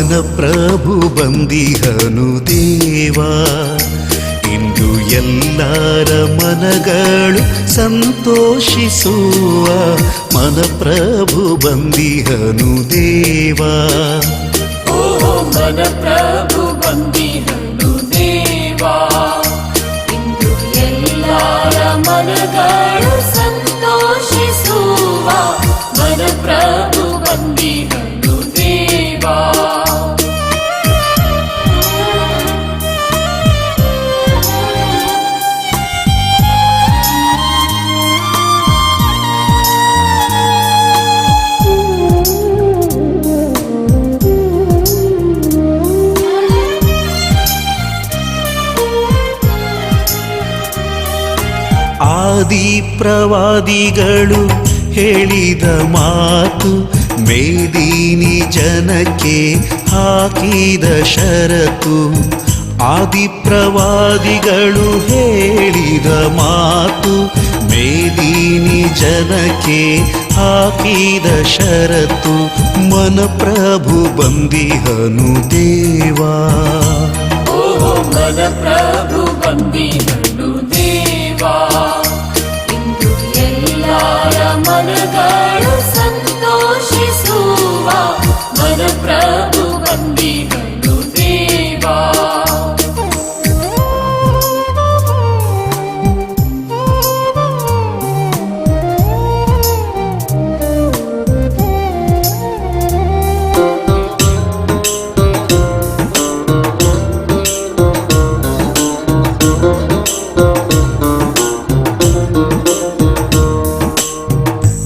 ಮನ ಪ್ರಭು ಬಂದಿಹನು ದೇವಾ, ಇಂದು ಎಲ್ಲರ ಮನಗಳು ಸಂತೋಷಿಸುವ ಮನ ಪ್ರಭು ಬಂದಿಹನು ದೇವಾ. ಮನ ಪ್ರಭು ಬಂದಿಹನು ದೇವಾ, ಇಂದು ಎಲ್ಲರ ಮನಗಳು ಸಂತೋಷಿಸುವ ಮನ ಪ್ರಭು ಬಂದಿಹನು ದೇವಾ. ಆದಿ ಪ್ರವಾದಿಗಳು ಹೇಳಿದ ಮಾತು, ಮೇದಿನಿ ಜನಕ್ಕೆ ಹಾಕಿದ ಷರತ್ತು. ಆದಿ ಪ್ರವಾದಿಗಳು ಹೇಳಿದ ಮಾತು, ಮೇದಿನಿ ಜನಕ್ಕೆ ಹಾಕಿದ ಷರತ್ತು. ಮನ ಪ್ರಭು ಬಂದಿಹನು ದೇವಾ. ಮನ ಪ್ರಭು ಬಂದಿಹನು ದೇವಾ, ಇಂದು ಎಲ್ಲರ ಮನಗಳು ಸಂತೋಷಿಸುವ ಮನ ಪ್ರಭು ಬಂದಿಹನು ದೇವಾ.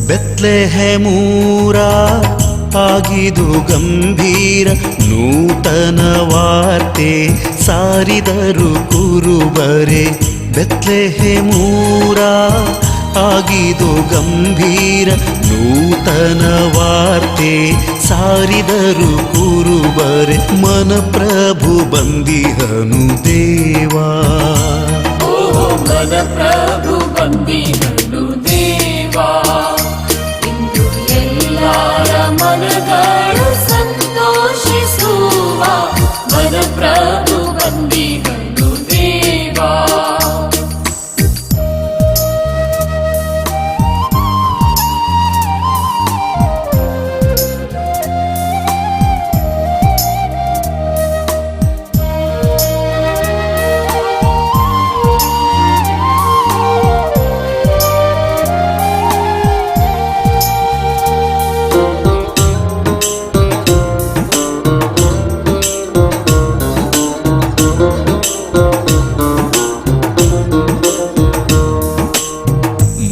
ಬೆತ್ಲೆಹೆಮೂರ ಆಗಿದು ಗಂಭೀರ ನೂತನ ವಾರ್ತೆ ಸಾರಿದರು ಕುರುಬರೆ. ಬೆತ್ಲೆಹೆಮೂರ ಆಗಿದು ಗಂಭೀರ ನೂತನ ವಾರ್ತೆ ಸಾರಿದರು ಕುರುಬರೆ. ಮನ ಪ್ರಭು ಬಂದಿಹನು ದೇವಾ. ಮನ ಪ್ರಭು ಬಂದಿಹನು ದೇವಾ, ಇಂದು ಎಲ್ಲರ ಮನಗಳು ಸಂತೋಷಿಸುವ ಮನ ಪ್ರಭು ಬಂದಿಹನು ದೇವಾ.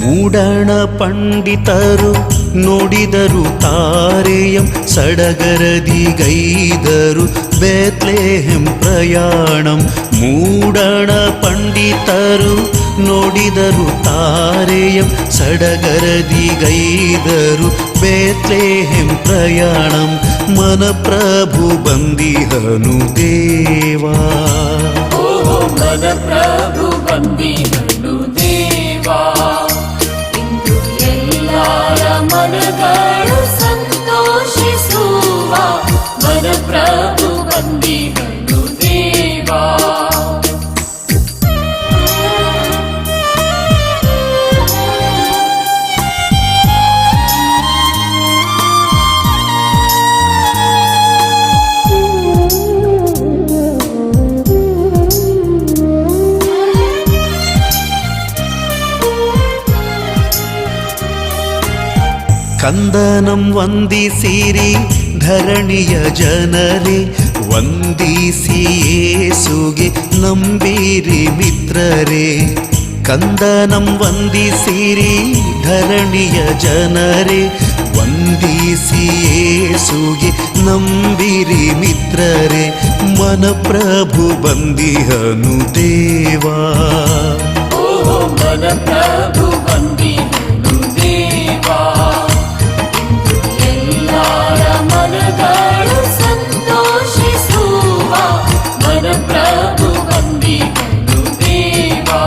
ಮೂಡಣ ಪಂಡಿತರು ನೋಡಿದರು ತಾರೆಯಂ, ಸಡಗರದಿ ಗೈದರು ಬೆತ್ಲೆಹೆಂ ಪ್ರಯಾಣಂ. ಮೂಡಣ ಪಂಡಿತರು ನೋಡಿದರು ತಾರೆಯಂ, ಸಡಗರದಿ ಗೈದರು ಬೆತ್ಲೆಹೆಂ ಪ್ರಯಾಣಂ. ಮನ ಪ್ರಭು ಬಂದಿಹನು ದೇವಾ. ಮನ ಪ್ರಭು ಬಂದಿಹನು ದೇವಾ, ಇಂದು ಎಲ್ಲರ ಮನಗಳು ಸಂತೋಷಿಸುವ ಮನ ಪ್ರಭು ಬಂದಿಹನು ದೇವಾ. ಕಂದನಂ ವಂದಿಸಿರಿ ಧರಣಿಯ ಜನರೇ, ವಂದಿಸಿ ಯೇಸುಗೆ ನಂಬಿರಿ ಮಿತ್ರರೇ. ಕಂದನಂ ವಂದಿಸಿರಿ ಧರಣಿಯ ಜನರೇ, ವಂದಿಸಿ ಯೇಸುಗೆ ನಂಬಿರಿ ಮಿತ್ರರೇ. ಮನ ಪ್ರಭು ಬಂದಿಹನು ದೇವಾ. ಮನ ಪ್ರಭು ಬಂದಿಹನು ದೇವಾ, ಇಂದು ಎಲ್ಲರ ಮನಗಳು ಸಂತೋಷಿಸುವ ಮನ ಪ್ರಭು ಬಂದಿಹನು ದೇವಾ.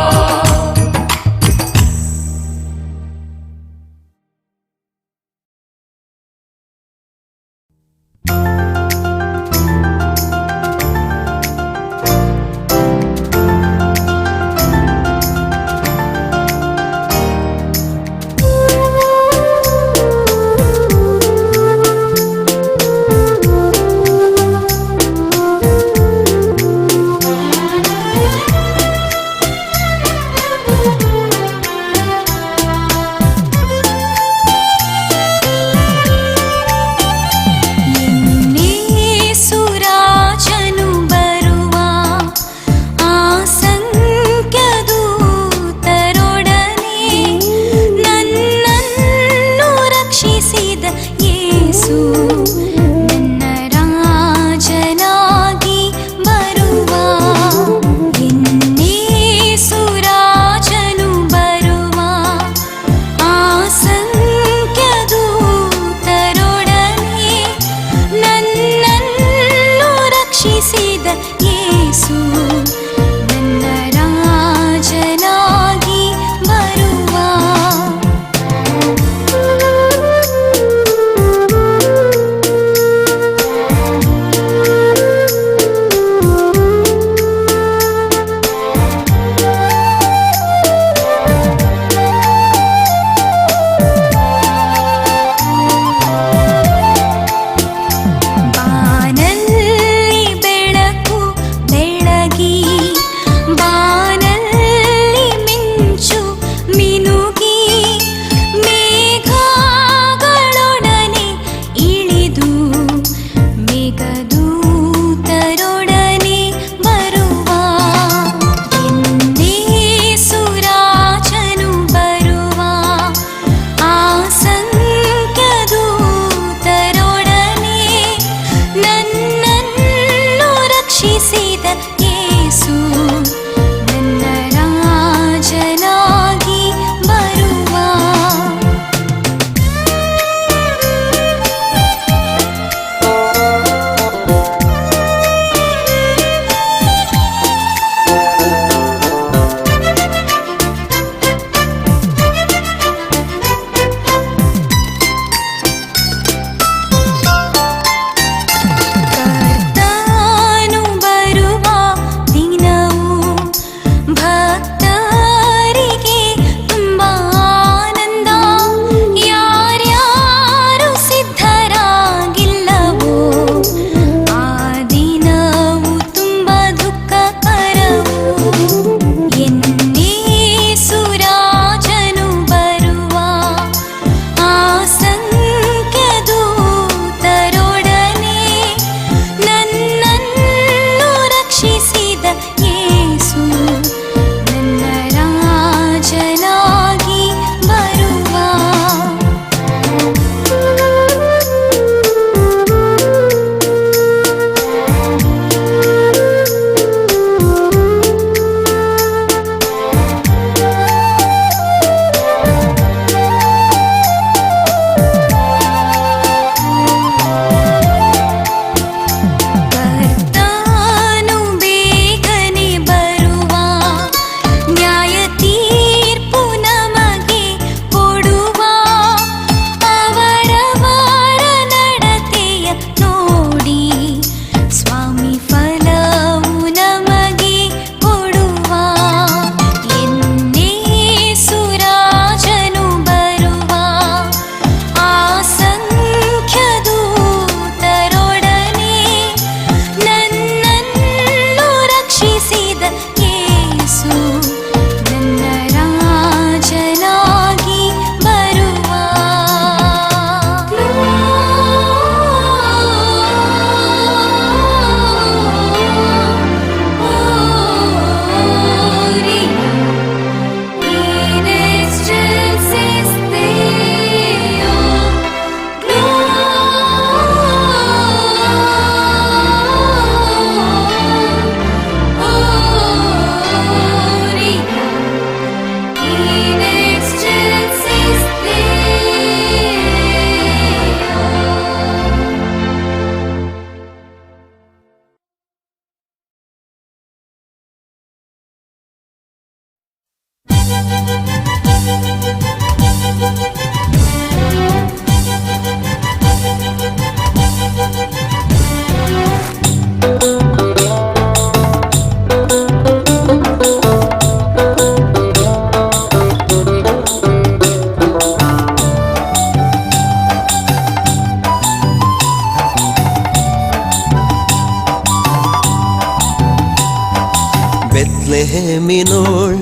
ಬೆತ್ಲೆಹೇಮಿನೋಳ್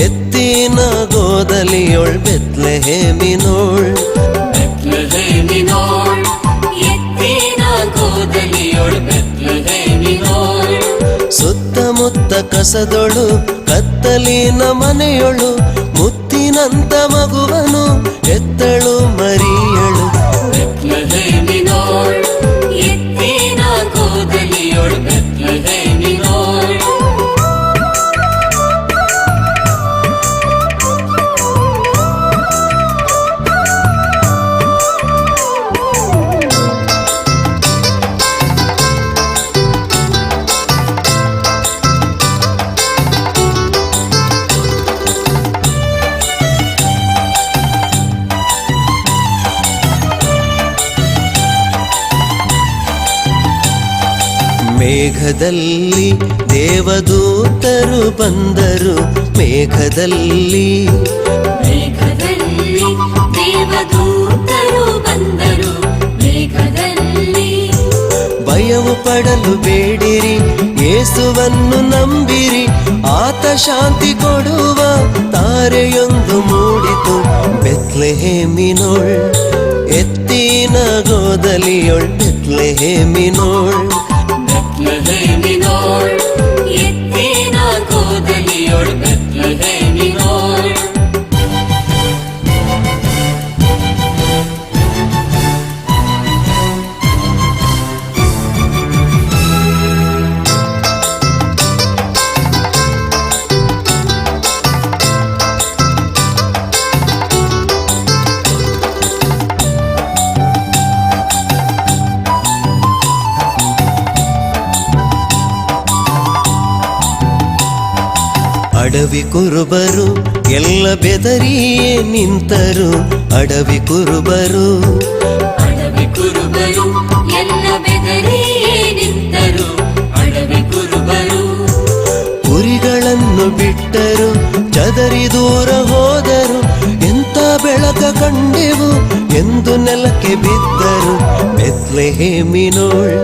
ಎತ್ತಿನ ಗೋದಲಿಯೊಳ್ ಬೆತ್ಲೆಹೇಮಿನೋಳ್ ಬೆತ್ಲೆಹೇಮಿನೋಳ್ ಎತ್ತಿನ ಗೋದಲಿಯೊಳ್ ಬೆತ್ಲೆಹೇಮಿನೋಳ್ ಸುತ್ತಮುತ್ತ ಕಸದೊಳು ಕತ್ತಲಿನ ಮನೆಯೊಳು ಮುತ್ತಿನಂತ ಮಗುವನು ಎತ್ತಳು ಮರಿಯಳು ಬೆತ್ಲೆಹೇಮಿನೋಳ್ ಎತ್ತಿನ ಗೋದಲಿಯೊಳ್ ಬೆತ್ಲೆಹೇಮಿನೋಳ್ ಮೇಘದಲ್ಲಿ ದೇವದೂತರು ಬಂದರು ಮೇಘದಲ್ಲಿ ಮೇಘದಲ್ಲಿ ದೇವದೂತರು ಬಂದರು ಮೇಘದಲ್ಲಿ ಭಯವು ಪಡಲು ಬೇಡಿರಿ ಯೇಸುವನ್ನು ನಂಬಿರಿ ಆತ ಶಾಂತಿ ಕೊಡುವ ತಾರೆಯೊಂದು ಮೂಡಿತು ಬೆತ್ಲೆಹೇಮಿನೋಳ್ ಎತ್ತಿನ ಗೋದಲಿಯೊಳ್ ಬೆತ್ಲೆಹೇಮಿನೋಳ್ ಬೆತ್ಲೆಹೇಮಿನೋಳ್ ಎತ್ತಿನ ಗೋದಲಿಯೊಳ್ ಬೆತ್ಲೆಹೇಮಿನೋಳ್ ಅಡವಿ ಕುರುಬರು ಎಲ್ಲ ಬೆದರಿಯೇ ನಿಂತರು ಅಡವಿ ಕುರುಬರು ಅಡವಿ ಕುರುಬರು ಎಲ್ಲ ಬೆದರಿಯೇ ನಿಂತರು ಅಡವಿ ಕುರುಬರು ಕುರಿಗಳನ್ನು ಬಿಟ್ಟರು ಚದರಿ ದೂರ ಹೋದರು ಎಂತ ಬೆಳಕ ಕಂಡೆವು ಎಂದು ನೆಲಕ್ಕೆ ಬಿದ್ದರು ಬೆತ್ಲೆಹೇಮಿನೋಳ್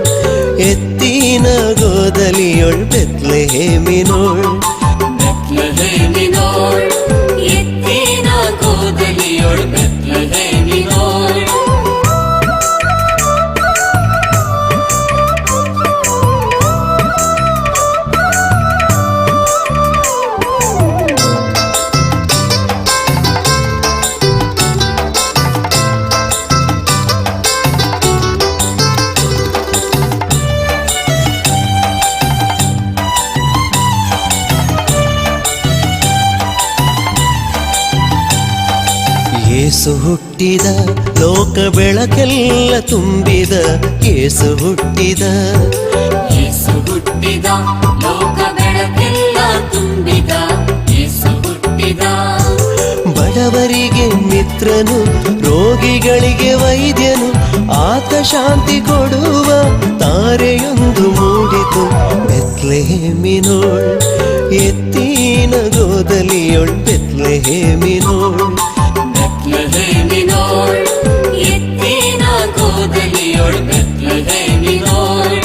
ಎತ್ತಿನ ಗೋದಲಿಯೊಳ್ ಬೆತ್ಲೆಹೇಮಿನೋಳ್ ಬೆತ್ಲೆಹೇಮಿನೋಳ್ ಎತ್ತಿನ ಗೋದಲಿಯೊಳ್ ಬೆತ್ಲೆಹೇಮಿನೋಳ್ ಯೇಸು ಹುಟ್ಟಿದ ಲೋಕ ಬೆಳಕೆಲ್ಲ ತುಂಬಿದ ಯೇಸು ಹುಟ್ಟಿದ ಯೇಸು ಹುಟ್ಟಿದ ಲೋಕ ಬೆಳಕೆಲ್ಲ ತುಂಬಿದ ಯೇಸು ಹುಟ್ಟಿದ ಬಡವರಿಗೆ ಮಿತ್ರನು ರೋಗಿಗಳಿಗೆ ವೈದ್ಯನು ಆತ ಶಾಂತಿ ಕೊಡುವ ತಾರೆಯೊಂದು ಮೂಡಿತು ಬೆತ್ಲೆಹೇಮಿನೋಳ್ ಎತ್ತಿನ ಗೋದಲಿಯೊಳ್ ಬೆತ್ಲೆಹೇಮಿನೋಳ್ ಬೆತ್ಲೆಹೇಮಿನೋಳ್ ಎತ್ತಿನ ಗೋದಲಿಯೊಳ್ ಬೆತ್ಲೆಹೇಮಿನೋಳ್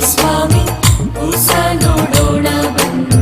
ಸ್ವಾಮಿ ಹೊಸ ನೋಡೋಣ ಬನ್ನಿ.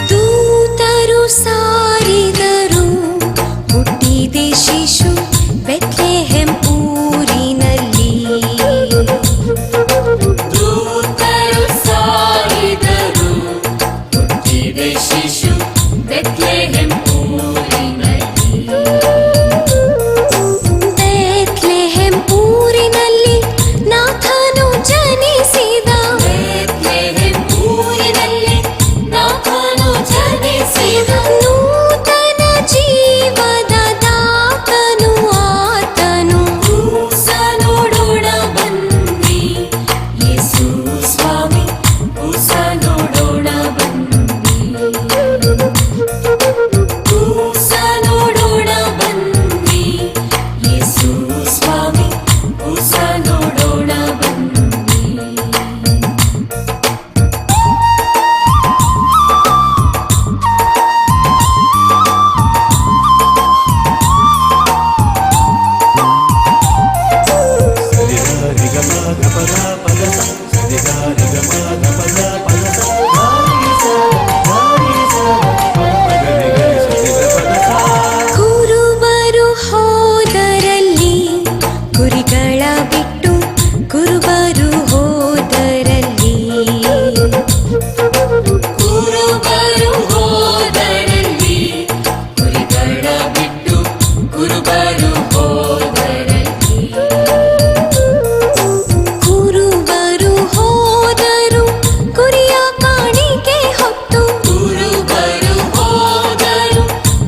ದೂತರು ಸಾರಿದರು ಹುಟ್ಟಿದೆ ಶಿಶು ಬೆತ್ಲೆಹೆಮ್ ಊರಿನಲ್ಲಿ. ದೂತರು ಸಾರಿದರು ಹುಟ್ಟಿದೆ ಶಿಶು ಬೆತ್ಲೆಹೆಮ್ ಊರಿನಲ್ಲಿ. ಬೆತ್ಲೆಹೆಮ್ ಊರಿನಲ್ಲಿ ನಾಥನು ಜನಿಸಿದ. ಬೆತ್ಲೆಹೆಮ್ ಊರಿನಲ್ಲಿ ನಾಥನು ಜನಿಸಿದ. ನೂತನ ಜೀವದ ದಾತನು ಆತನು. ಹೊಸ ನೋಡೋಣ ಬನ್ನಿ ಯೇಸು ಸ್ವಾಮಿ ಹೊಸ ನೋಡೋಣ ಬನ್ನಿ. ಹೊಸ ನೋಡೋಣ ಬನ್ನಿ ಯೇಸು ಸ್ವಾಮಿ ಹೊಸ ನೋಡೋಣ ಬನ್ನಿ. ಕುರುಬರು ಹೋದರಲ್ಲಿ ಕುರಿಗಳ ಬಿಟ್ಟು ಕುರುಬರು ಹೋದರಲ್ಲಿ. ಕುರುಬರು ಹೋದರಲ್ಲಿ ಕುರಿಗಳ ಬಿಟ್ಟು ಕುರುಬರು ಹೋದರಲ್ಲಿ. ಕುರುಬರು ಹೋದರು ಕುರಿಯ ಕಾಣಿಕೆ ಹೊತ್ತು. ಕುರುಬರು ಹೋದರು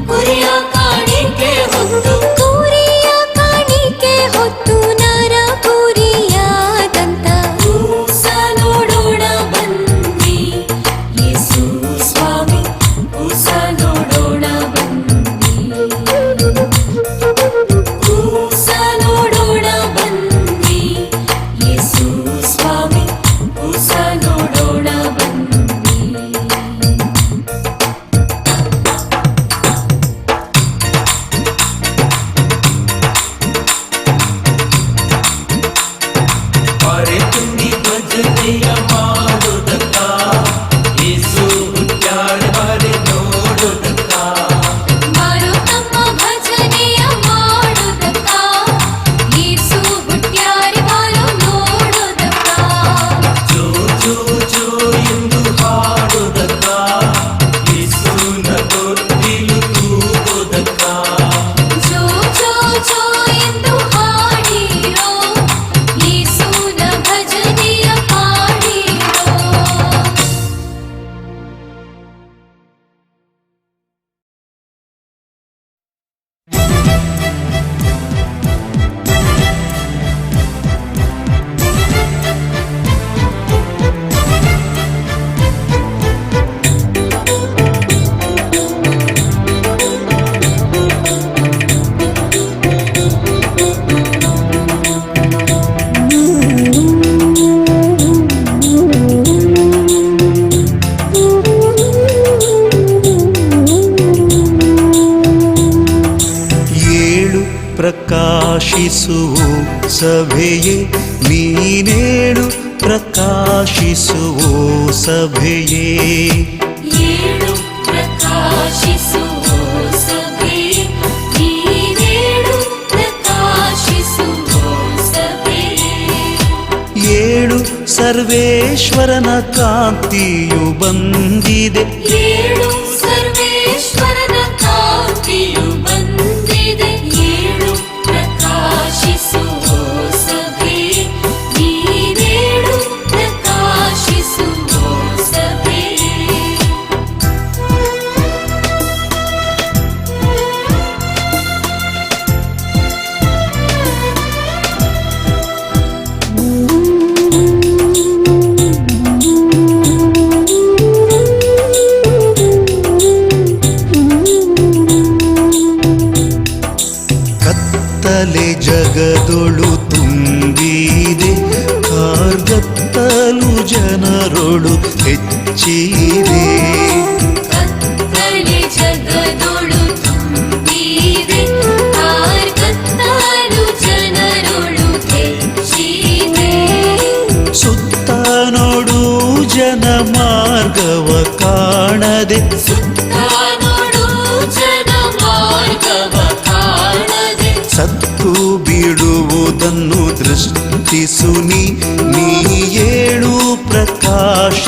ಕುರಿಯ ಕಾಣಿಕೆ ಹೊತ್ತು. ಕುರಿಯ ಕಾಣಿಕೆ ಹೊತ್ತು ನರ ಕುರಿಯಾದಂತ. ಹೊಸ ನೋಡೋಣ ಬನ್ನಿ ಯೇಸು ಸ್ವಾಮಿ ಹೊಸ ನೋಡೋಣ ಬನ್ನಿ. ಹೊಸ ನೋಡೋಣ ಬನ್ನಿ ಯೇಸು ಸ್ವಾಮಿ ಹೊಸ ನೋಡೋಣ ಬನ್ನಿ. ಮರೆತುನಿ ಭಜನೆಯ ಮಾಡುವುದಕ್ಕ ಯೇಸು ಹುಟ್ಟ್ಯಾಳ ಬಾರಿ ನೋಡುವುದಕ್ಕ. ಬಾರೋ ತಮ್ಮ ಭಜನೆಯ ಮಾಡುವುದಕ್ಕ ಯೇಸು ಹುಟ್ಟ್ಯಾರೆ ಬಾರೋ ನೋಡುವುದಕ್ಕ. ಜೋ ಜೋ ಜೋ ಎಂದು ಹಾಡುವುದಕ್ಕ ಯೇಸುನ ತೊಟ್ಟಿಲು ತೂಗುವುದಕ್ಕ. ಜೋ ಜೋ ಜೋ ಎಂದು ಹಾಡಿರೋ ಯೇಸುನ ಭಜನೆಯ ಹಾಡಿರೋ. ಏಳು ಪ್ರಕಾಶಿಸುವ ಸಭೆಯೇ ನೀನೇಳು ಪ್ರಕಾಶಿಸುವ ಸಭೆಯೇ. ಏಳು ಪ್ರಕಾಶಿಸುವ ಸಭೆ ನೀನೇಳು ಪ್ರಕಾಶಿಸುವ ಸಭೆ. ಏಳು ಸರ್ವೇಶ್ವರನ ಕಾಂತಿಯು ಬಂದಿದೆ. ಏಳು ಸರ್ವೇಶ್ವರನ ಕಾಂತಿಯು ಬಂದಿದೆ. ಏಳು ಪ್ರಕಾಶಿಸುವ ಸಭೆ ನೀನೇಳು ಪ್ರಕಾಶಿಸುವ ಸಭೆ.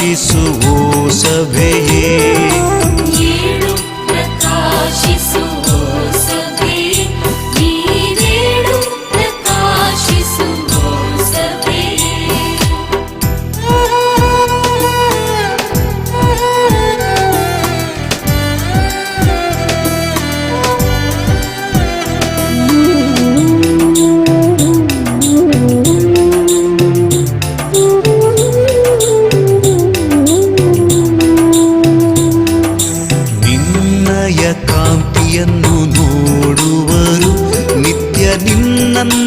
ಪ್ರಕಾಶಿಸುವೋ ಸಭೆಯೇ ಏಳು ಪ್ರಕಾಶಿಸುವೋ ಸಭೆಯೇ ನೀನೇಳು ಪ್ರಕಾಶಿಸುವೋ ಸಭೆಯೇ ನಿನ್ನಯ ಕಾಂತಿಯನ್ನು ನೋಡುವರು ನಿತ್ಯ ನಿನ್ನನ್ನಪೇಕ್ಷಿಸಿ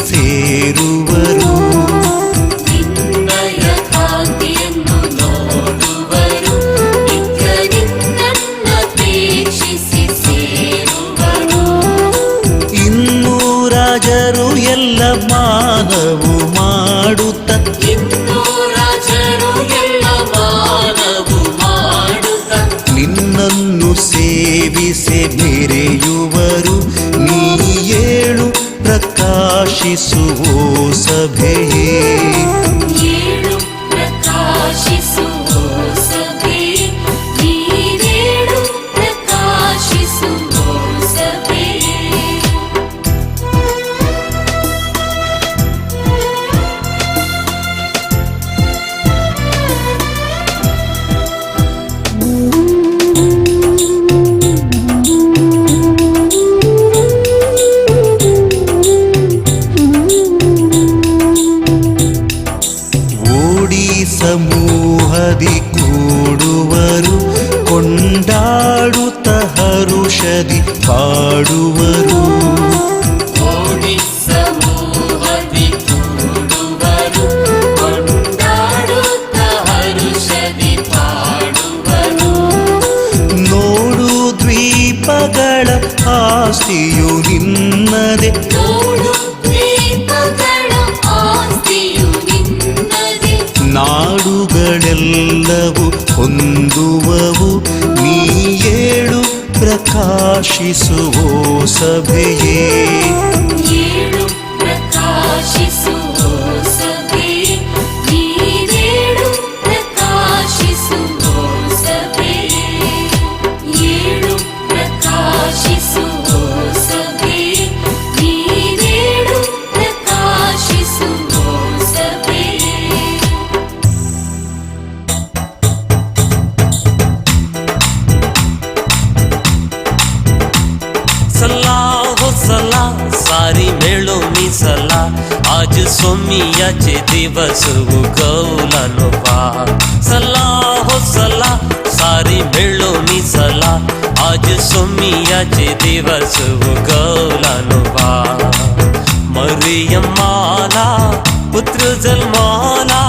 ಸೇರುವರು ನಿನ್ನಯ ಕಾಂತಿಯನ್ನು ನೋಡುವರು ನಿತ್ಯ ನಿನ್ನನ್ನಪೇಕ್ಷಿಸಿ ಸೇರುವರು ಇನ್ನೂ ರಾಜರು ಎಲ್ಲ ಮಾನವು ಮಾಡುತ್ತ ಇಂದು ರಾಜರು ಎಲ್ಲ ಮಾನವು ಮಾಡುತ್ತ ನಿನ್ನನ್ನು ಸೇವಿಸೆ ಮೆರೆಯುವರು ನೀ ಏಳು ಪ್ರಕಾಶಿಸುವೋ ಸಭೆಯೇ ಏಳು ಪ್ರಕಾಶಿಸುವೋ ಸಭೆಯೇ ನೀನೇಳು ಪ್ರಕಾಶಿಸುವೋ ಸಭೆಯೇ ಓಡಿ ಸಮೂಹದಿ ಕೂಡುವರು ಕೊಂಡಾಡುತ್ತ ಹರುಷದಿ ಪಾಡುವರು ಓಡಿ ಸಮೂಹದಿ ಕೂಡುವರು ಕೊಂಡಾಡುತ್ತ ಹರುಷದಿ ಪಾಡುವರು ನೋಡು ದ್ವೀಪಗಳ ಆಸ್ತಿಯು ನಿನ್ನದೆ ನೋಡು ದ್ವೀಪಗಳ ಆಸ್ತಿಯು ನಿನ್ನದೇ ನಾಡುಗಳೆಲ್ಲವೂ ಹೊಂದುವವು ನೀ ಏಳು ಪ್ರಕಾಶಿಸುವೋ ಸಭೆಯೇ ಏಳು ಪ್ರಕಾಶಿಸುವೋ ಸಭೆಯೇ ನೀನೇಳು ಪ್ರಕಾಶಿಸುವೋ ಸಭೆಯೇ ಏಳು ಪ್ರಕಾಶಿಸುವೋ ಸಭೆಯೇ ನೀನೇಳು ಪ್ರಕಾಶಿಸುವೋ ಸಭೆಯೇ सला हो सला सारी मेळोनी सला आज सोमियाचे दिवस उगवला नवा सला हो सला सारी मेळोनी सला आज सोमियाचे दिवस उगवला नवा मरियम्माला पुत्र जन्माला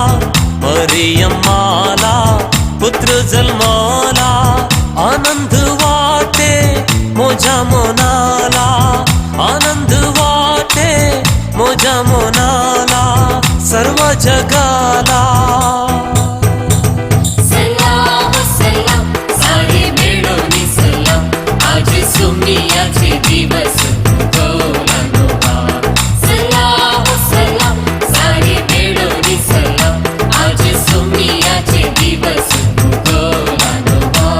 मरियम्माला पुत्र जन्माला आनंद वाटे मोजा मोनाला आनंद वाटे मोजा मोनाला सर्व जगाला सलाम सलाम सारे मेळोनी सलाम आज सोमियाचे दिवस उगवला नवा सलाम सलाम सारे मेळोनी सलाम आज सोमियाचे दिवस उगवला नवा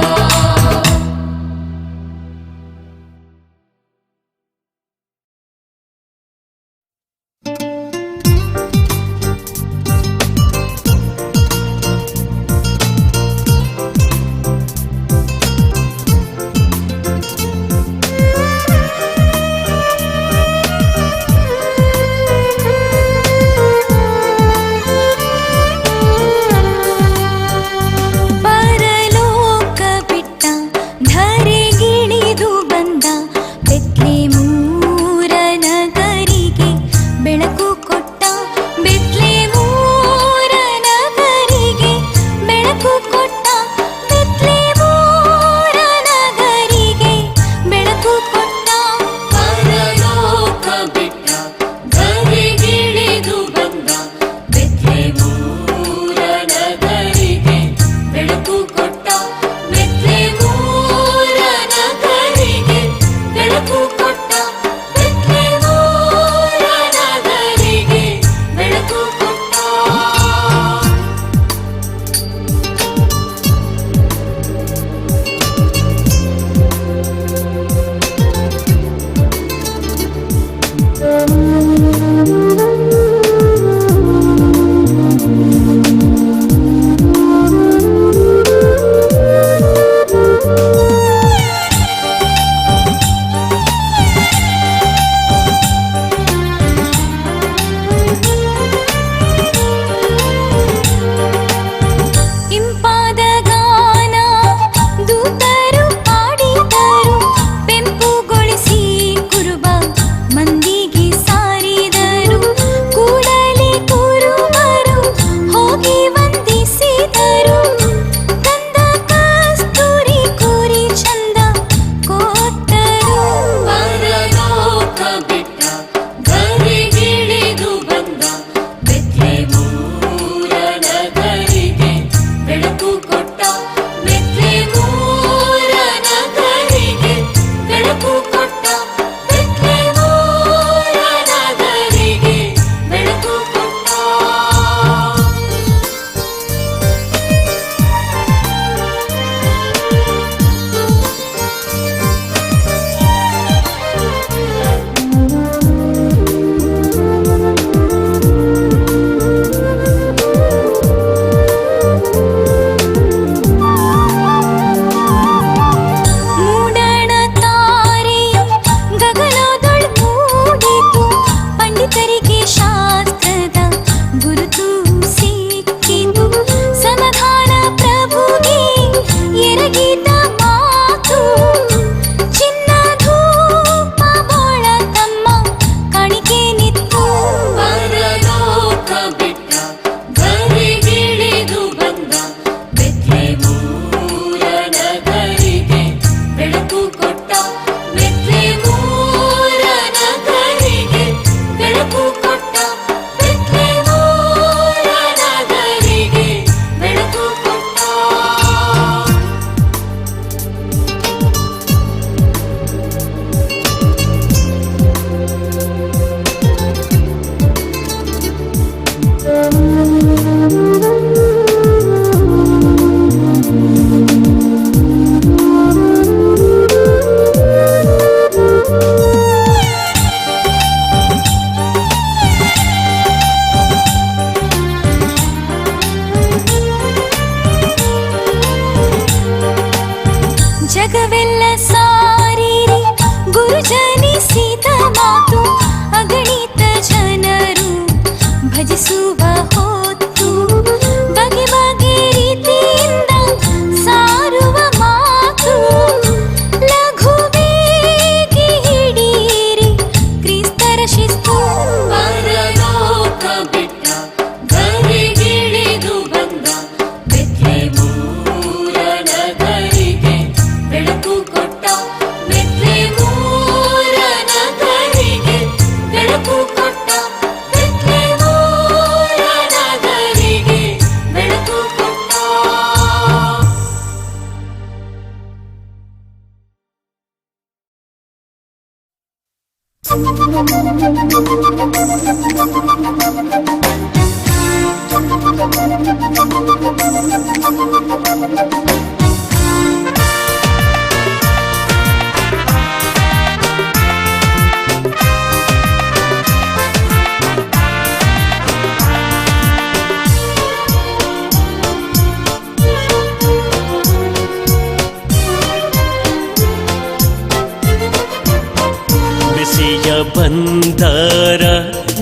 ಬಿಸಿಯ ಬಂದಾರ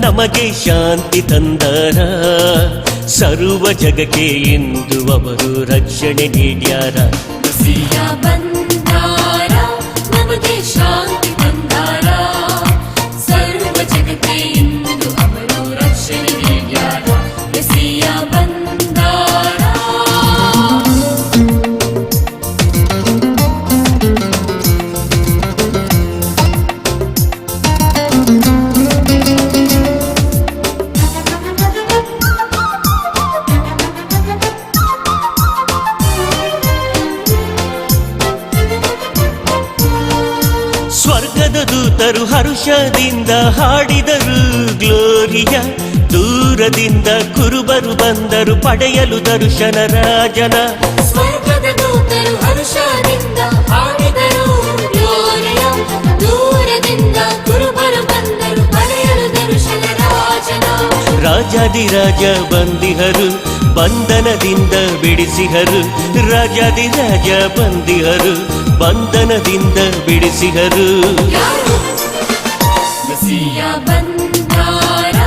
ನಮಗೆ ಶಾಂತಿ ತಂದಾರ, ಸರ್ವ ಜಗಕ್ಕೆ ಇಂದು ಅವರು ರಕ್ಷಣೆ ನೀಡ್ಯಾರ. ಮಸಿಯ ಬಂದಾರ ನಮಗೆ ಶಾಂತಿ ತಂದಾರ, ಸರ್ವ ಜಗಕ್ಕೆ ಇಂದು ಅವರು ರಕ್ಷಣೆ ನೀಡ್ಯಾರ. ಮಸಿಯ ಬಂದಾರ. ಸ್ವರ್ಗದ ದೂತರು ಹರುಷದಿಂದ ಹಾಡಿದರು ಗ್ಲೋರಿಯ, ದೂರದಿಂದ ಕುರುಬರು ಬಂದರು ಪಡೆಯಲು ದರ್ಶನ ರಾಜನ. ಸ್ವರ್ಗದ ದೂತರು ಹರ್ಷದಿಂದ ಹಾಡಿದರು ಗ್ಲೋರಿಯ, ದೂರದಿಂದ ಕುರುಬರು ಬಂದರು ಪಡೆಯಲು ದರ್ಶನ ರಾಜನ. ರಾಜಾದಿರಾಜ ಬಂದಿಹರು ಬಂಧನದಿಂದ ಬಿಡಿಸಿಹರು, ರಾಜಾದಿರಾಜ ಬಂದಿಹರು ಬಂಧನದಿಂದ ಬಿಡಿಸಿಹರು. ಮಸಿಯ ಬಂದಾರ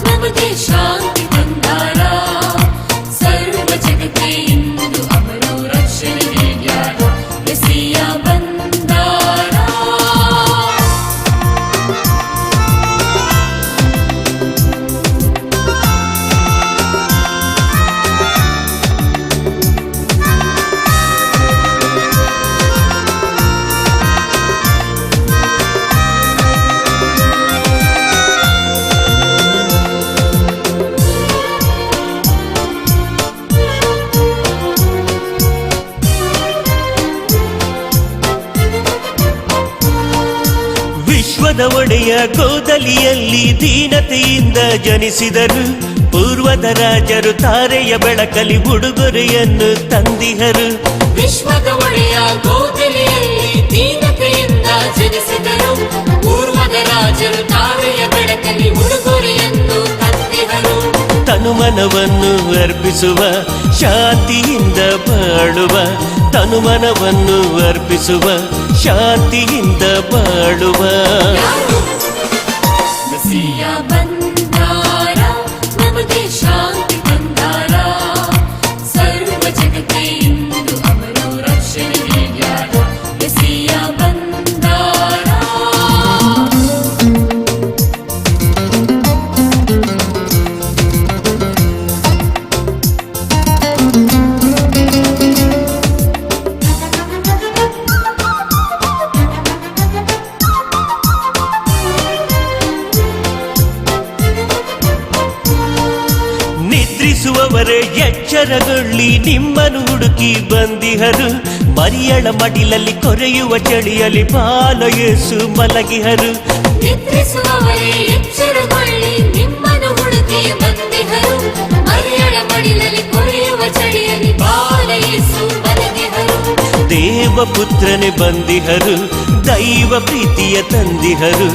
ನಮಗೆ ಶಾಂತಿ ತಂದಾರ, ಸರ್ವ ಜಗಕ್ಕೆ ಇಂದು ಅವರು ರಕ್ಷಣೆ ನೀಡ್ಯಾರ. ಮಸಿಯ ಬಂದಾರ. ವಿಶ್ವದ ಒಡೆಯ ಗೋದಲಿಯಲ್ಲಿ ದೀನತೆಯಿಂದ ಜನಿಸಿದರು, ಪೂರ್ವದ ರಾಜರು ತಾರೆಯ ಬೆಳಕಲಿ ಉಡುಗೊರೆಯನ್ನು ತಂದಿಹರು. ವಿಶ್ವದ ಒಡೆಯ ಗೋದಲಿಯಲ್ಲಿ ದೀನತೆಯಿಂದ ಜನಿಸಿದರು, ಪೂರ್ವದ ರಾಜರು ತಾರೆಯ ಬೆಳಕಲ್ಲಿ ಉಡುಗೊರೆಯನ್ನು ತಂದಿಹರು. ತನುಮನವನ್ನು ಅರ್ಪಿಸುವ ಶಾಂತಿಯಿಂದ ಬಾಳುವ, ತನುಮನವನ್ನು ಅರ್ಪಿಸುವ ಶಾಂತಿಯಿಂದ ಬಾಳುವ. ಮಸಿಯ ಬಂದಾರ ನಮಗೆ ಶಾಂತಿ ತಂದಾರ, ಸರ್ವ ಜಗಕ್ಕೆ ಇಂದು ಅವರು ರಕ್ಷಣೆ ನೀಡ್ಯಾರ. ಮಸಿಯ ಬಂದಾರ. ನಿದ್ರಿಸುವವರೇ ಎಚ್ಚರಗೊಳ್ಳಿ, ನಿಮ್ಮನ್ನು ಹುಡುಕಿ ಬಂದಿಹರು. ಮರಿಯಳ ಮಡಿಲಲ್ಲಿ ಕೊರೆಯುವ ಚಳಿಯಲ್ಲಿ ಬಾಲ ಯೇಸು ಮಲಗಿಹರು. ನಿದ್ರಿಸುವವರೇ ಎಚ್ಚರಗೊಳ್ಳಿ, ನಿಮ್ಮನ್ನು ಹುಡುಕಿ ಬಂದಿಹರು. ಮರಿಯಳ ಮಡಿಲಲ್ಲಿ ಕೊರೆಯುವ ಚಳಿಯಲ್ಲಿ ಬಾಲ ಯೇಸು ಮಲಗಿಹರು. ದೇವಪುತ್ರನೇ ಬಂದಿಹರು, ದೈವ ಪ್ರೀತಿಯ ತಂದಿಹರು.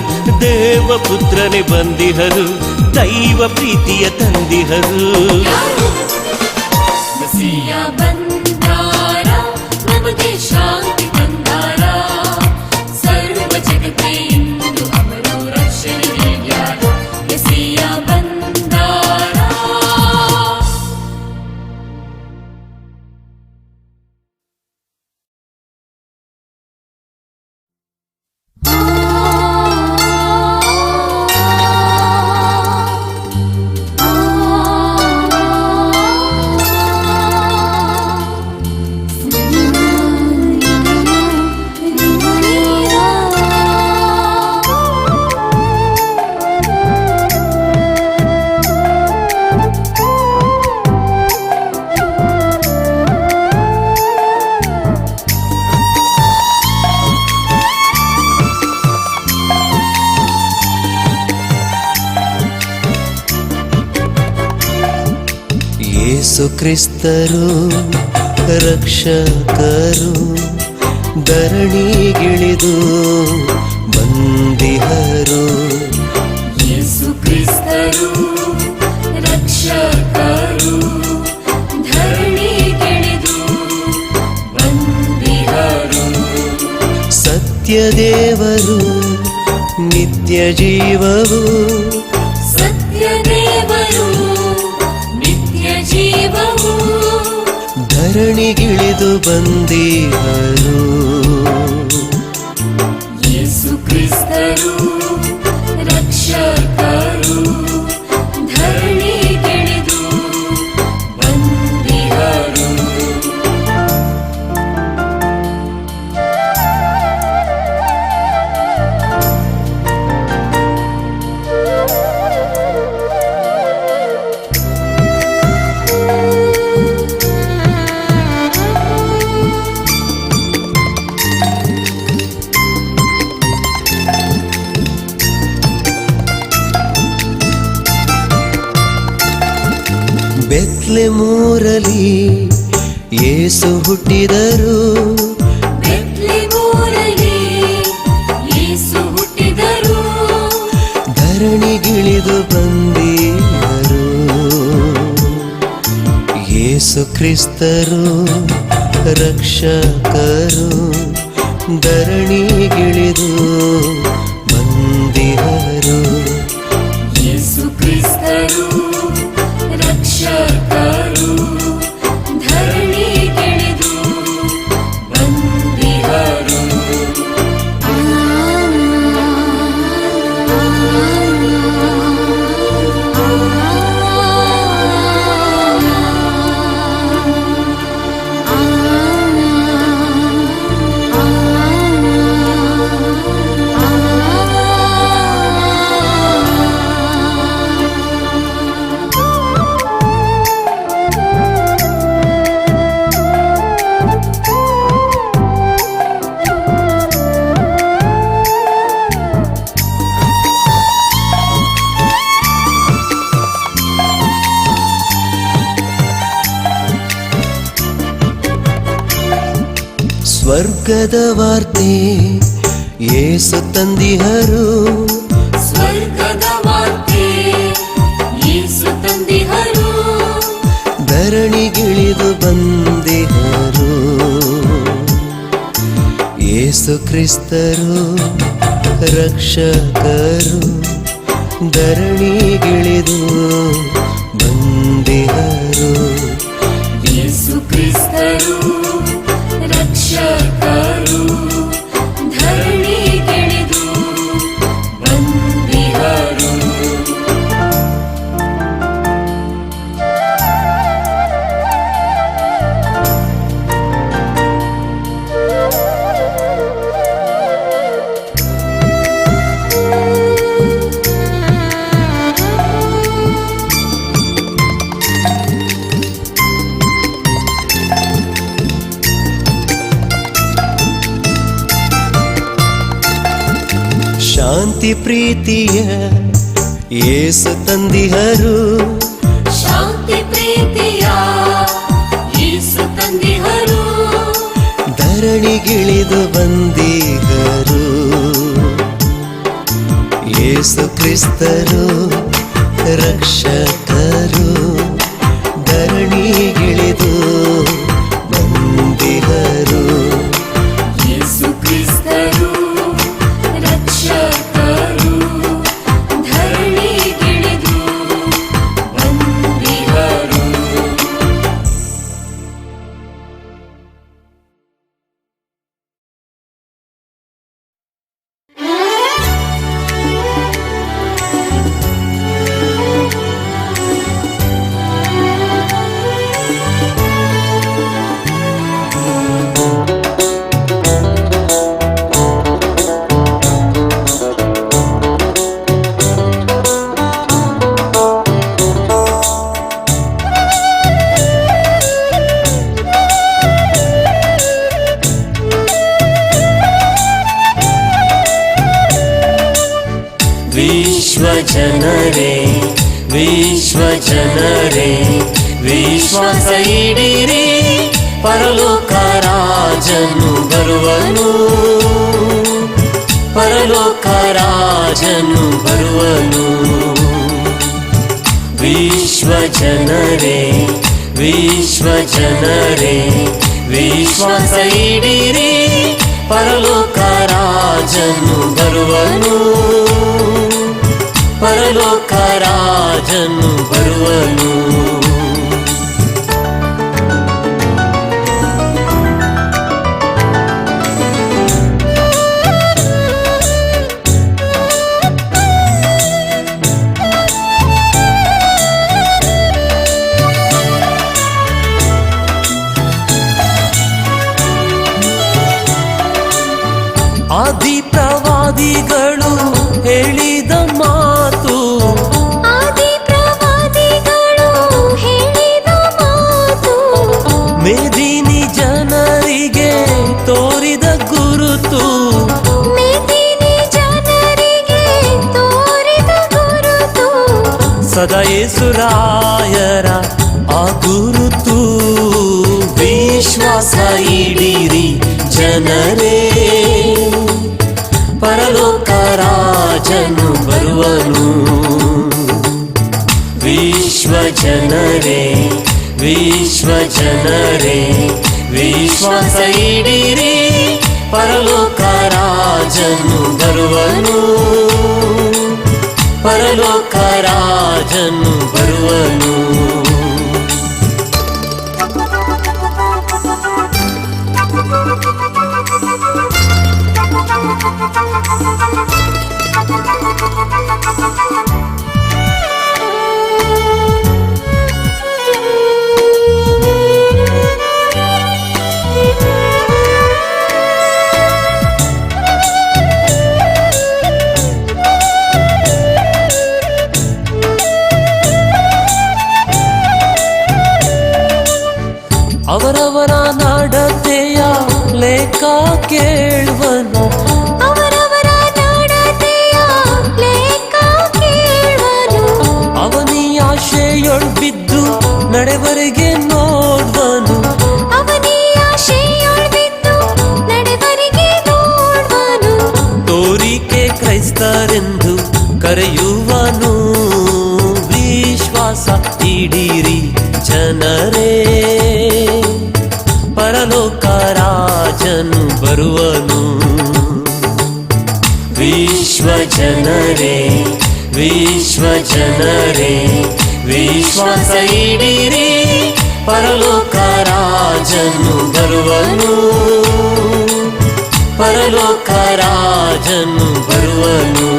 ದೇವಪುತ್ರನೇ ಬಂದಿಹರು, ದೈವ ಪ್ರೀತಿಯ ತಂದಿಹರು. ಮಸಿಯ ಬಂದಾರ ನಮಗೆ ಶಾಂತಿ ತಂದಾರ, ಸರ್ವ ಜಗಕ್ಕೆ ಇಂದು ಅವರು ರಕ್ಷಣೆ ನೀಡ್ಯಾರ. ಮಸಿಯ ಬಂದಾರ. ಆ ಯೇಸು ಕ್ರಿಸ್ತರು ರಕ್ಷಕರು ಧರಣಿಗಿಳಿದು ಬಂದಿಹರು. ಯೇಸು ಕ್ರಿಸ್ತರು ರಕ್ಷಕರು ಧರಣಿಗಿಳಿದು ಬಂದಿಹರು. ಸತ್ಯದೇವರು ನಿತ್ಯ ಜೀವವು ಸತ್ಯದೇವರು ನಿತ್ಯ ಜೀವವು ಧರಣಿಗಿಳಿದು ಬಂದಿಹರು. ಯೇಸು ಕ್ರಿಸ್ತರು ರಕ್ಷಕರು ಧರಣಿಗಿಳಿದು ಬಂದಿಹರು. ಬೆತ್ಲೆಹೇಮೂರಲಿ ಯೇಸು ಹುಟ್ಟಿದರು. ಬೆತ್ಲೆಹೇಮೂರಲಿ ಯೇಸು ಹುಟ್ಟಿದರು. ಧರಣಿಗಿಳಿದು ಬಂದಿಹರು. ಯೇಸು ಕ್ರಿಸ್ತರು ರಕ್ಷಕರು ಧರಣಿಗಿಳಿದು ಬಂದಿಹರು. ಯೇಸು ಕ್ರಿಸ್ತರು ರಕ್ಷಕರು ಧರಣಿಗಿಳಿದು ಬಂದಿಹರು. ಸ್ವರ್ಗದ ವಾರ್ತೆ ಯೇಸು ತಂದಿಹರು. ಸ್ವರ್ಗದ ವಾರ್ತೆ ಯೇಸು ತಂದಿಹರು. ಧರಣಿಗಿಳಿದು ಬಂದಿಹರು. ಯೇಸು ಕ್ರಿಸ್ತರು ರಕ್ಷಕರು ಧರಣಿಗಿಳಿದು ಬಂದಿಹರು. ಯೇಸು ಕ್ರಿಸ್ತರು ರಕ್ಷಕರು ಧರಣಿಗಿಳಿದು ಬಂದಿಹರು. ಶಾಂತಿ ಪ್ರೀತಿಯ ಯೇಸು ತಂದಿಹರು. ಶಾಂತಿ ಪ್ರೀತಿಯ ಯೇಸು ತಂದಿಹರು. ಧರಣಿಗಿಳಿದು ಬಂದಿಹರು. ಯೇಸು ಕ್ರಿಸ್ತರು ರಕ್ಷಕರು ಧರಣಿಗಿಳಿದು ಬಂದಿಹರು. ಯೇಸು ಕ್ರಿಸ್ತರು ರಕ್ಷಕರು ಧರಣಿಗಿಳಿದು ಬಂದಿಹರು. ವಿಶ್ವಜನರೇ ವಿಶ್ವಾಸ ಇಡಿರಿ, ಪರಲೋಕ ರಾಜನು ಬರುವನು, ಪರಲೋಕ ರಾಜನು ಬರುವನು. ವಿಶ್ವ ಜನರೇ, ವಿಶ್ವ ಜನರೇ, ವಿಶ್ವಾಸ ಇಡಿರಿ, ಪರಲೋಕ ರಾಜನು ಬರುವನು, ಪರಲೋಕ ರಾಜನು ಬರುವನು. ಆದಿ ಪ್ರವಾದಿಗಳು ಹೇಳಿದ ಮಾತು, ಆದಿ ಪ್ರವಾದಿಗಳು ಹೇಳಿದ ಮಾತು, ಮೇದಿನಿ ಜನರಿಗೆ ತೋರಿದ ಗುರುತು, ಮೇದಿನಿ ಜನರಿಗೆ ತೋರಿದ ಗುರುತು, ಸದಾ ಯೇಸುರಾಯರ ಆ ಗುರುತು. ವಿಶ್ವಾಸ ಇಡಿರಿ ಜನರೇ, ಪರಲೋಕ ರಾಜನು ಬರುವನು. ವಿಶ್ವ ಜನರೇ, ವಿಶ್ವ ಜನರೇ, ವಿಶ್ವಾಸ ಇಡಿರಿ, ಪರಲೋಕ ರಾಜನು ಬರುವನು, ಪರಲೋಕ ರಾಜನು ಬರುವನು. ಅವರವರ ನಡತೆಯ ಲೆಕ್ಕ ಕೇಳುವನು, ಅವರವರ ನಡತೆಯ ಲೆಕ್ಕ ಕೇಳುವನು, ಅವನಿಯಾಶೆಯೊಳ್ ಬಿದ್ದು ನಡೆವರೆಗೆ ನೋಡುವನು, ಅವನಿಯಾಶೆಯೊಳ್ ಬಿದ್ದು ನಡೆವರೆಗೆ ನೋಡುವನು, ತೋರಿಕೆ ಕ್ರೈಸ್ತರೆಂದು ಕರೆಯುವನು. ವಿಶ್ವಾಸ ಇಡಿರಿ ಜನರೇ, ಪರಲೋಕ ರಾಜನು ಬರುವನು. ವಿಶ್ವ ಜನರೇ, ವಿಶ್ವ ಜನರೇ, ವಿಶ್ವಾಸ ಇಡಿರಿ, ಪರಲೋಕ ರಾಜನು ಬರುವನು, ಪರಲೋಕ ರಾಜನು ಬರುವನು.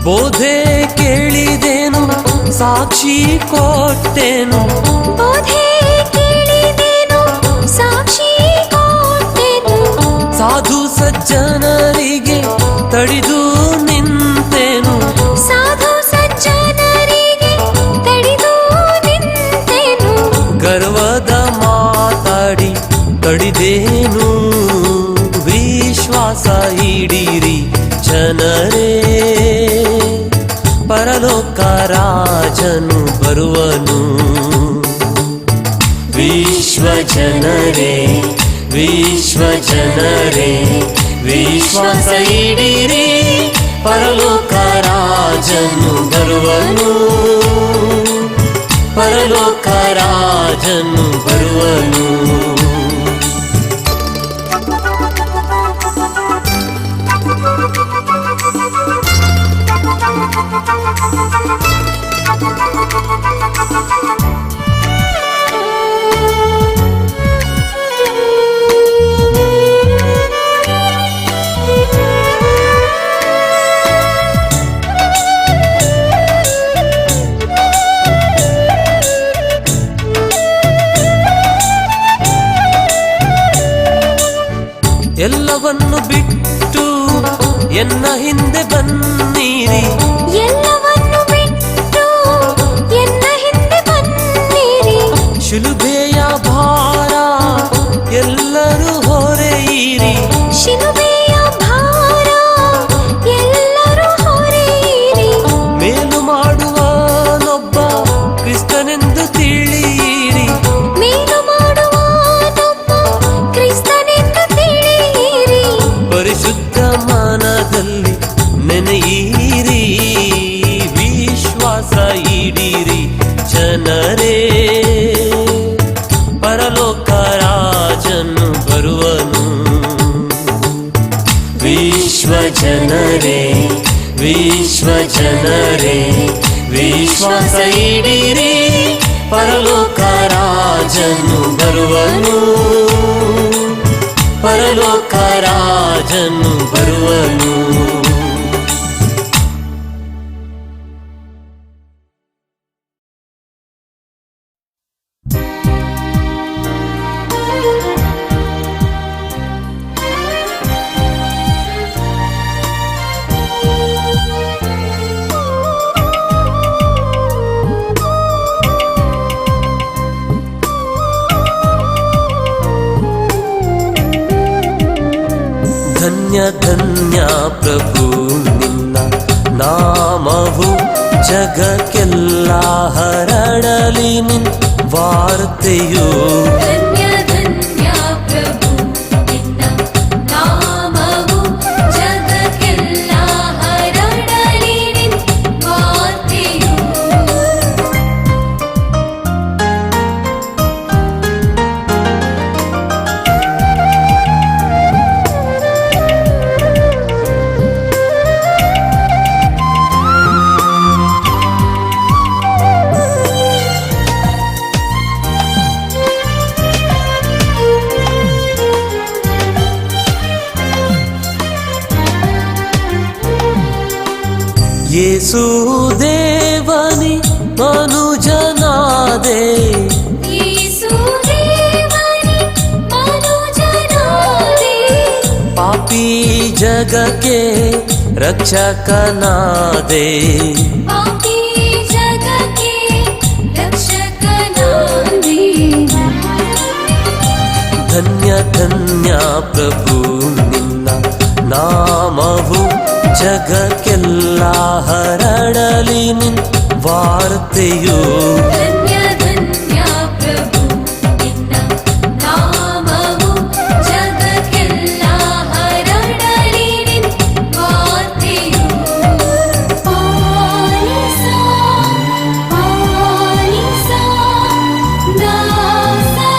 ಬೋಧೆ ಕೇಳಿದೆನು, ಸಾಕ್ಷಿ ಕೊಟ್ಟೆನು, ಬೋಧೆ ಕೇಳಿದೆನು, ಸಾಕ್ಷಿ ಕೊಟ್ಟೆನು, ಸಾಧು ಸಜ್ಜನರಿಗೆ ತಡಿದು ನಿಂತೆನು, ಸಾಧು ಸಜ್ಜನರಿಗೆ ತಡೆದು ನಿಂತೆನು, ಗರ್ವದ ಮಾತಾಡಿ ತಡಿದೇನು. ವಿಶ್ವಾಸ ಇಡಿರಿ ಜನರೇ, ಪರಲೋಕ ರಾಜನು ಬರುವನು. ವಿಶ್ವ ಜನರೇ, ವಿಶ್ವ ಜನರೇ, ವಿಶ್ವಾಸ ಇಡಿರಿ, ಪರಲೋಕ ರಾಜನು ಬರುವನು, ಪರಲೋಕ ರಾಜನು ಬರುವನು. ಎಲ್ಲವನ್ನು ಬಿಟ್ಟು ಎನ್ನ ಹಿಂದೆ ಬನ್ನಿರಿ, ಎಲ್ಲವನ್ನು ಬಿಟ್ಟು ಎನ್ನ ಹಿಂದೆ ಬನ್ನಿರಿ. ಶಿಲುಬೆಯ ಭಾರ ಎಲ್ಲರೂ ಹೊರೆಯಿರಿ, ಶಿಲುಬೆಯ ಭಾರ ಎಲ್ಲರೂ ಹೊರೆಯಿರಿ. ಮೇಲು ಮಾಡುವನೊಬ್ಬ ಕ್ರಿಸ್ತನೆಂದು ತಿಳಿಯಿರಿ, ಮೇಲು ಮಾಡುವನೊಬ್ಬ ಕ್ರಿಸ್ತನೆಂದು ತಿಳಿಯಿರಿ. ಪರಿಶುದ್ಧ ಮನದಲ್ಲಿ ನೆನೆಯಿರಿ, ವಿಶ್ವಾಸ ಇಡಿರಿ ಜನರೇ, ಪರಲೋಕ ರಾಜನು ಬರುವನು. ವಿಶ್ವ ಜನರೇ, ವಿಶ್ವ ಜನರೇ, ವಿಶ್ವಾಸ ಇಡಿರಿ, ಪರಲೋಕ ರಾಜನು ಬರುವನು, ಪರಲೋಕ ರಾಜನು ಬರುವನು. ಧನ್ಯ ಧನ್ಯ ಪ್ರಭು ನಿನ್ನ ನಾಮವು ಜಗಕ್ಕೆಲ್ಲ ಹರಡಲಿ, ನಿನ್ ವಾರ್ತೆಯು. ಧನ್ಯ ಧನ್ಯ ಪ್ರಭು ನಿನ್ನ ನಾಮವು ಜಗಕ್ಕೆಲ್ಲ ಹರಡಲಿ, ನಿನ್ ವಾರ್ತೆಯು. ಯೇಸು ದೇವನಿ ಮನುಜನಾದೆ, ಯೇಸು ದೇವನೇ ಮನುಜನಾದೆ, ಪಾಪಿ ಜಗಕ್ಕೆ ರಕ್ಷಕನಾದೆ. ಪಾಪಿ ಜಗಕ್ಕೆ ರಕ್ಷಕನಾದೆ. ಧನ್ಯ ಧನ್ಯ ಪ್ರಭು ನಿನ್ನ ನಾಮವು ಜಗಕ್ಕೆಲ್ಲ ಹರಡಲಿ, ನಿನ್ ವಾರ್ತೆಯು. ಧನ್ಯ ಧನ್ಯ ಪ್ರಭು ನಿನ್ನ ನಾಮವು ಜಗಕ್ಕೆಲ್ಲ ಹರಡಲಿ, ನಿನ್ ವಾರ್ತೆಯು. ಪಾಲಿಸ ಪಾಲಿಸ ದಾಸರಿಸಲಪ.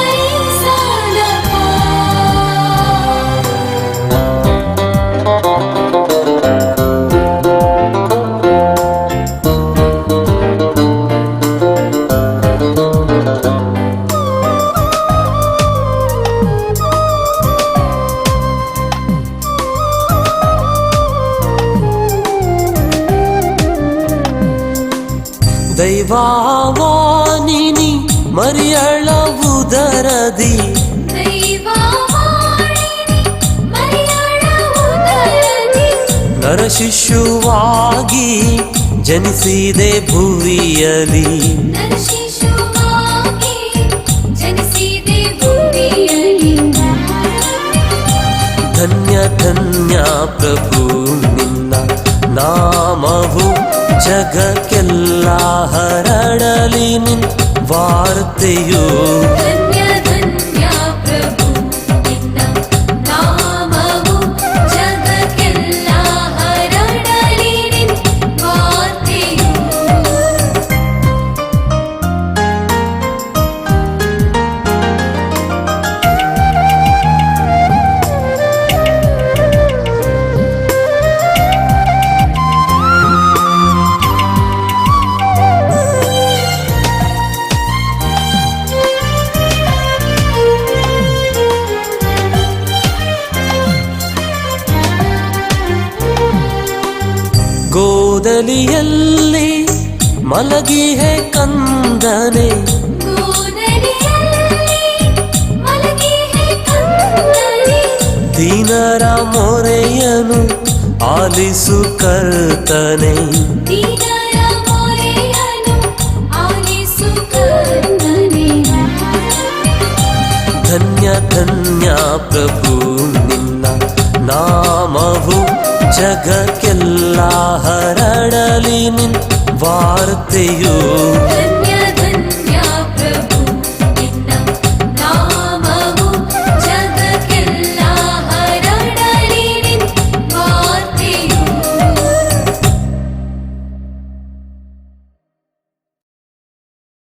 ದೈವವಾಣಿನಿ ಮರಿಯಳ ಉದರದಿ, ದೈವವಾಣಿನಿ ಮರಿಯಳ ಉದರದಿ, ನರಶಿಶುವಾಗಿ ಜನಿಸಿದೆ ಭುವಿಯಲಿ. ನರಶಿಶುವಾಗಿ ಜನಿಸಿದೆ ಭೂಮಿಯಲ್ಲಿ. ಧನ್ಯ ಧನ್ಯ ಪ್ರಭು ನಿನ್ನ ನಾಮವು ಜಗಕ್ಕೆಲ್ಲ ಹರಡಲಿ, ನಿನ್ ವಾರ್ತೆಯು. ಧನ್ಯ ಧನ್ಯ ಪ್ರಭು ನಿನ್ನ ನಾಮವು ಜಗಕ್ಕೆಲ್ಲ ಹರಡಲಿ, ನಿನ್ ವಾರ್ತೆಯು. ಗೋದಲಿಯಲ್ಲಿ ಮಲಗಿಹೆ ಕಂದನೆ, ಗೋದಲಿಯಲ್ಲಿ ಮಲಗಿಹೆ ಕಂದನೆ, ದೀನರ ಮೊರೆಯನು ಆಲಿಸು ಕರ್ತನೆ, ದೀನರ ಮೊರೆಯನ್ನು ಆಲಿಸು ಕರ್ತನೇ. ಧನ್ಯ ಧನ್ಯ ಪ್ರಭು ನಿನ್ನ ನಾಮವು ಜಗಕ್ಕೆಲ್ಲ ಹರಡಲಿ ನಿನ್ ವಾರ್ತೆಯು